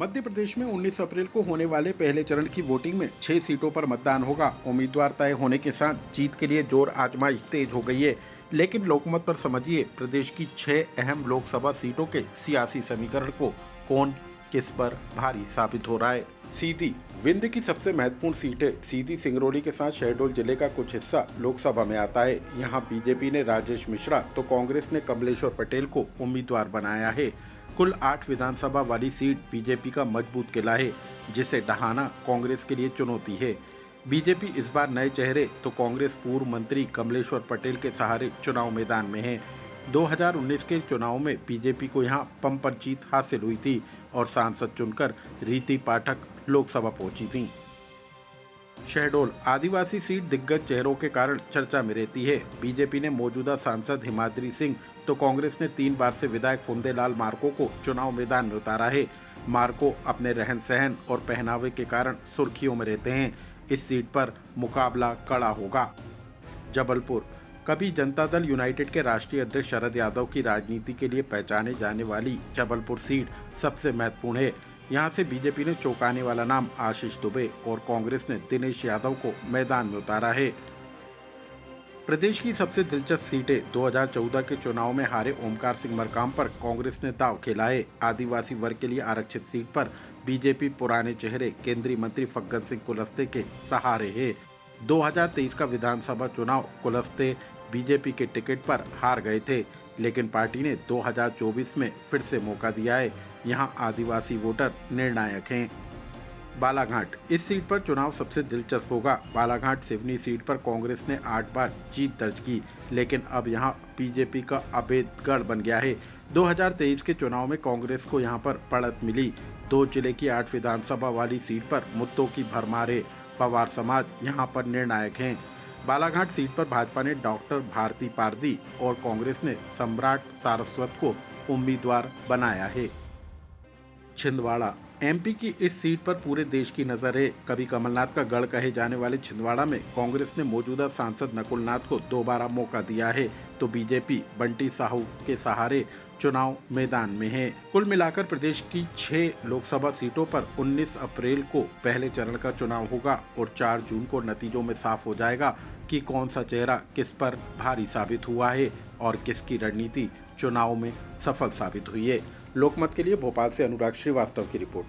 मध्य प्रदेश में 19 अप्रैल को होने वाले पहले चरण की वोटिंग में 6 सीटों पर मतदान होगा। उम्मीदवार तय होने के साथ जीत के लिए जोर आजमाइश तेज हो गई है। लेकिन लोकमत पर समझिए, प्रदेश की 6 अहम लोकसभा सीटों के सियासी समीकरण को कौन किस पर भारी साबित हो रहा है। सीधी विंध्य की सबसे महत्वपूर्ण सीट है। सीधी सिंगरौली के साथ शहडोल जिले का कुछ हिस्सा लोकसभा में आता है। यहाँ बीजेपी ने राजेश मिश्रा तो कांग्रेस ने कमलेश्वर पटेल को उम्मीदवार बनाया है। कुल 8 विधानसभा वाली सीट बीजेपी का मजबूत किला है, जिसे ढहाना कांग्रेस के लिए चुनौती है। बीजेपी इस बार नए चेहरे तो कांग्रेस पूर्व मंत्री कमलेश्वर पटेल के सहारे चुनाव मैदान में है। 2019 के चुनाव में बीजेपी को यहां बम्पर जीत हासिल हुई थी और सांसद चुनकर रीति पाठक लोकसभा पहुंची थी। शहडोल आदिवासी सीट दिग्गज चेहरों के कारण चर्चा में रहती है। बीजेपी ने मौजूदा सांसद हिमाद्री सिंह तो कांग्रेस ने 3 बार से विधायक फुंदेलाल मार्को को चुनाव मैदान में उतारा है। मार्को अपने रहन सहन और पहनावे के कारण सुर्खियों में रहते हैं। इस सीट पर मुकाबला कड़ा होगा। जबलपुर कभी जनता दल यूनाइटेड के राष्ट्रीय अध्यक्ष शरद यादव की राजनीति के लिए पहचाने जाने वाली जबलपुर सीट सबसे महत्वपूर्ण है। यहां से बीजेपी ने चौंकाने वाला नाम आशीष दुबे और कांग्रेस ने दिनेश यादव को मैदान में उतारा है। प्रदेश की सबसे दिलचस्प सीटें 2014 के चुनाव में हारे ओमकार सिंह मरकाम पर कांग्रेस ने दांव खेला है। आदिवासी वर्ग के लिए आरक्षित सीट पर बीजेपी पुराने चेहरे केंद्रीय मंत्री फग्गन सिंह कुलस्ते के सहारे है। 2023 का विधानसभा चुनाव कुलस्ते बीजेपी के टिकट पर हार गए थे, लेकिन पार्टी ने 2024 में फिर से मौका दिया है। यहां आदिवासी वोटर निर्णायक हैं। बालाघाट इस सीट पर चुनाव सबसे दिलचस्प होगा। बालाघाट सिवनी सीट पर कांग्रेस ने 8 बार जीत दर्ज की, लेकिन अब यहां बीजेपी का अभेद गढ़ बन गया है। 2023 के चुनाव में कांग्रेस को यहां पर बढ़त मिली। 2 जिले की 8 विधानसभा वाली सीट पर मुद्दों की भरमार है। पवार समाज यहां पर निर्णायक हैं। बालाघाट सीट पर भाजपा ने डॉक्टर भारती पारदी और कांग्रेस ने सम्राट सारस्वत को उम्मीदवार बनाया है। छिंदवाड़ा एमपी की इस सीट पर पूरे देश की नजर है। कभी कमलनाथ का गढ़ कहे जाने वाले छिंदवाड़ा में कांग्रेस ने मौजूदा सांसद नकुलनाथ को दोबारा मौका दिया है, तो बीजेपी बंटी साहू के सहारे चुनाव मैदान में है। कुल मिलाकर प्रदेश की 6 लोकसभा सीटों पर 19 अप्रैल को पहले चरण का चुनाव होगा और 4 जून को नतीजों में साफ हो जाएगा कि कौन सा चेहरा किस पर भारी साबित हुआ है और किसकी रणनीति चुनाव में सफल साबित हुई है। लोकमत के लिए भोपाल से अनुराग श्रीवास्तव की रिपोर्ट।